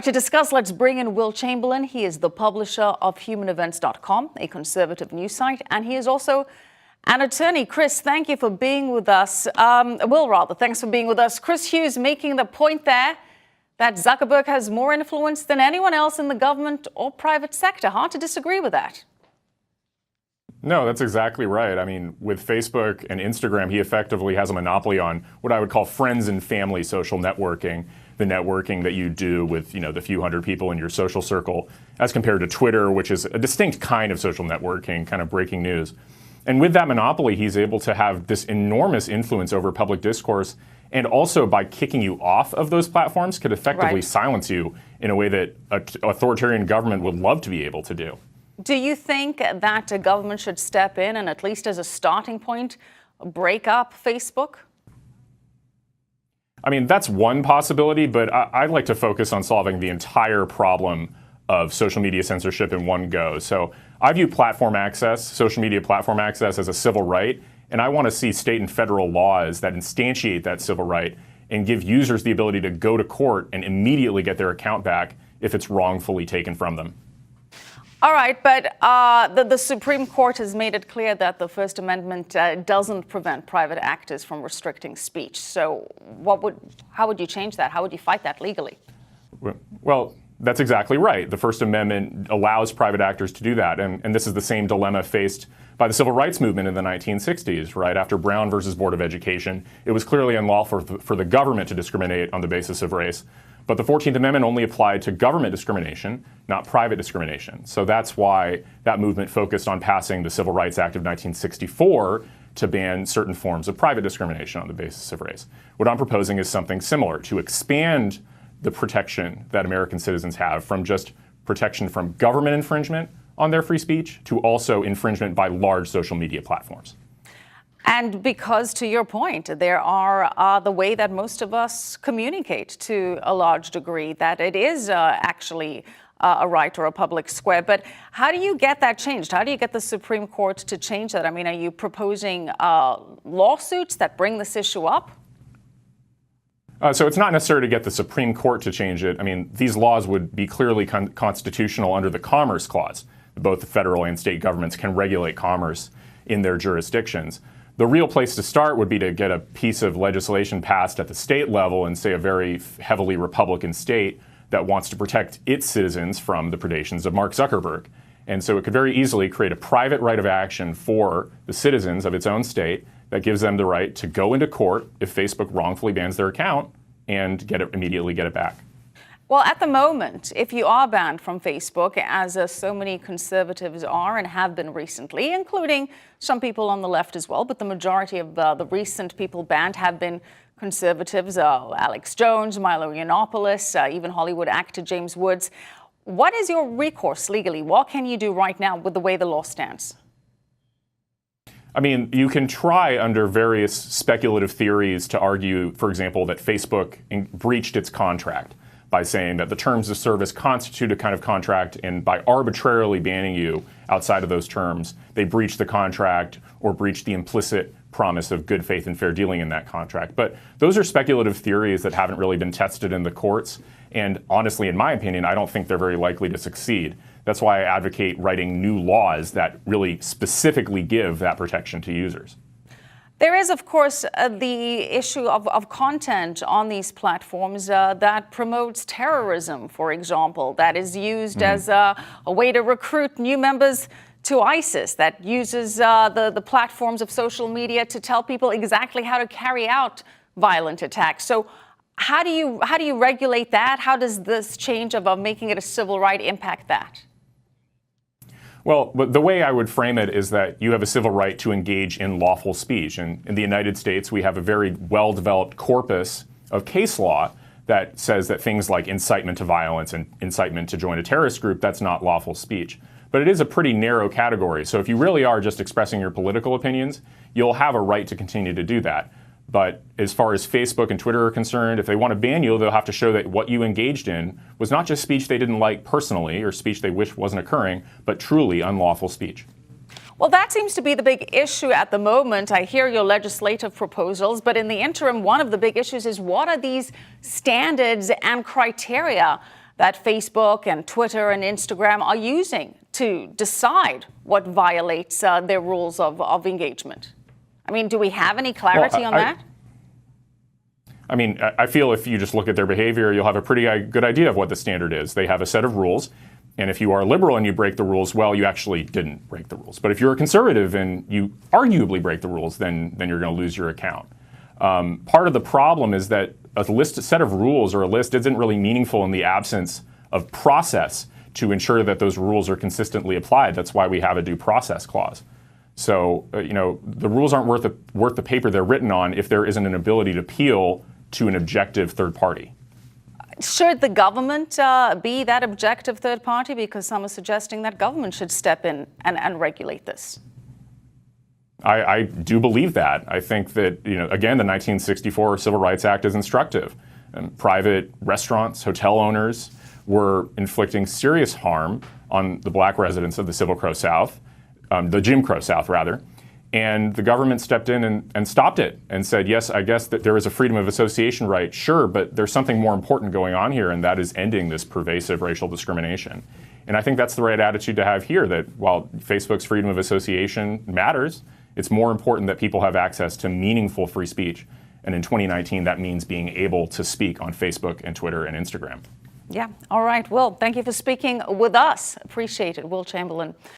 To discuss, let's bring in Will Chamberlain. He is the publisher of humanevents.com, a conservative news site, and he is also an attorney. Chris, thank you for being with us. Thanks for being with us. Chris Hughes making the point there that Zuckerberg has more influence than anyone else in the government or private sector. Hard to disagree with that. No, that's exactly right. I mean, with Facebook and Instagram, he effectively has a monopoly on what I would call friends and family social networking, the networking that you do with, the few hundred people in your social circle, as compared to Twitter, which is a distinct kind of social networking, kind of breaking news. And with that monopoly, he's able to have this enormous influence over public discourse, and also by kicking you off of those platforms could effectively silence you in a way that an authoritarian government would love to be able to do. Do you think that a government should step in and, at least as a starting point, break up Facebook? I mean, that's one possibility, but I'd like to focus on solving the entire problem of social media censorship in one go. So I view platform access, social media platform access, as a civil right, and I want to see state and federal laws that instantiate that civil right and give users the ability to go to court and immediately get their account back if it's wrongfully taken from them. All right, but the Supreme Court has made it clear that the First Amendment doesn't prevent private actors from restricting speech. So how would you change that? How would you fight that legally? Well, that's exactly right. The First Amendment allows private actors to do that. And this is the same dilemma faced by the civil rights movement in the 1960s, right? After Brown versus Board of Education, it was clearly unlawful for the government to discriminate on the basis of race. But the 14th Amendment only applied to government discrimination, not private discrimination. So that's why that movement focused on passing the Civil Rights Act of 1964 to ban certain forms of private discrimination on the basis of race. What I'm proposing is something similar, to expand the protection that American citizens have from just protection from government infringement on their free speech to also infringement by large social media platforms. And because, to your point, there are the way that most of us communicate to a large degree, that it is actually a right or a public square. But how do you get that changed? How do you get the Supreme Court to change that? I mean, are you proposing lawsuits that bring this issue up? So it's not necessary to get the Supreme Court to change it. I mean, these laws would be clearly constitutional under the Commerce Clause. Both the federal and state governments can regulate commerce in their jurisdictions. The real place to start would be to get a piece of legislation passed at the state level in, say, a very heavily Republican state that wants to protect its citizens from the predations of Mark Zuckerberg. And so it could very easily create a private right of action for the citizens of its own state that gives them the right to go into court if Facebook wrongfully bans their account and immediately get it back. Well, at the moment, if you are banned from Facebook, as so many conservatives are and have been recently, including some people on the left as well, but the majority of the recent people banned have been conservatives, Alex Jones, Milo Yiannopoulos, even Hollywood actor James Woods. What is your recourse legally? What can you do right now with the way the law stands? I mean, you can try under various speculative theories to argue, for example, that Facebook breached its contract by saying that the terms of service constitute a kind of contract, and by arbitrarily banning you outside of those terms, they breached the contract or breached the implicit promise of good faith and fair dealing in that contract. But those are speculative theories that haven't really been tested in the courts. And honestly, in my opinion, I don't think they're very likely to succeed. That's why I advocate writing new laws that really specifically give that protection to users. There is, of course, the issue of content on these platforms that promotes terrorism, for example, that is used as a way to recruit new members to ISIS, that uses the platforms of social media to tell people exactly how to carry out violent attacks. So how do you regulate that? How does this change of making it a civil right impact that? Well, but the way I would frame it is that you have a civil right to engage in lawful speech. And in the United States, we have a very well-developed corpus of case law that says that things like incitement to violence and incitement to join a terrorist group, that's not lawful speech. But it is a pretty narrow category. So if you really are just expressing your political opinions, you'll have a right to continue to do that. But as far as Facebook and Twitter are concerned, if they want to ban you, they'll have to show that what you engaged in was not just speech they didn't like personally or speech they wish wasn't occurring, but truly unlawful speech. Well, that seems to be the big issue at the moment. I hear your legislative proposals, but in the interim, one of the big issues is what are these standards and criteria that Facebook and Twitter and Instagram are using to decide what violates their rules of engagement? I mean, do we have any clarity on that? I mean, I feel if you just look at their behavior, you'll have a pretty good idea of what the standard is. They have a set of rules, and if you are liberal and you break the rules, well, you actually didn't break the rules. But if you're a conservative and you arguably break the rules, then you're going to lose your account. Part of the problem is that a set of rules or a list isn't really meaningful in the absence of process to ensure that those rules are consistently applied. That's why we have a due process clause. So, the rules aren't worth the paper they're written on if there isn't an ability to appeal to an objective third party. Should the government be that objective third party? Because some are suggesting that government should step in and regulate this. I do believe that. I think that, again, the 1964 Civil Rights Act is instructive. Private restaurants, hotel owners were inflicting serious harm on the black residents of the Jim Crow South, rather. And the government stepped in and stopped it and said, yes, I guess that there is a freedom of association right, sure, but there's something more important going on here, and that is ending this pervasive racial discrimination. And I think that's the right attitude to have here, that while Facebook's freedom of association matters, it's more important that people have access to meaningful free speech. And in 2019, that means being able to speak on Facebook and Twitter and Instagram. Yeah. All right. Will, thank you for speaking with us. Appreciate it. Will Chamberlain.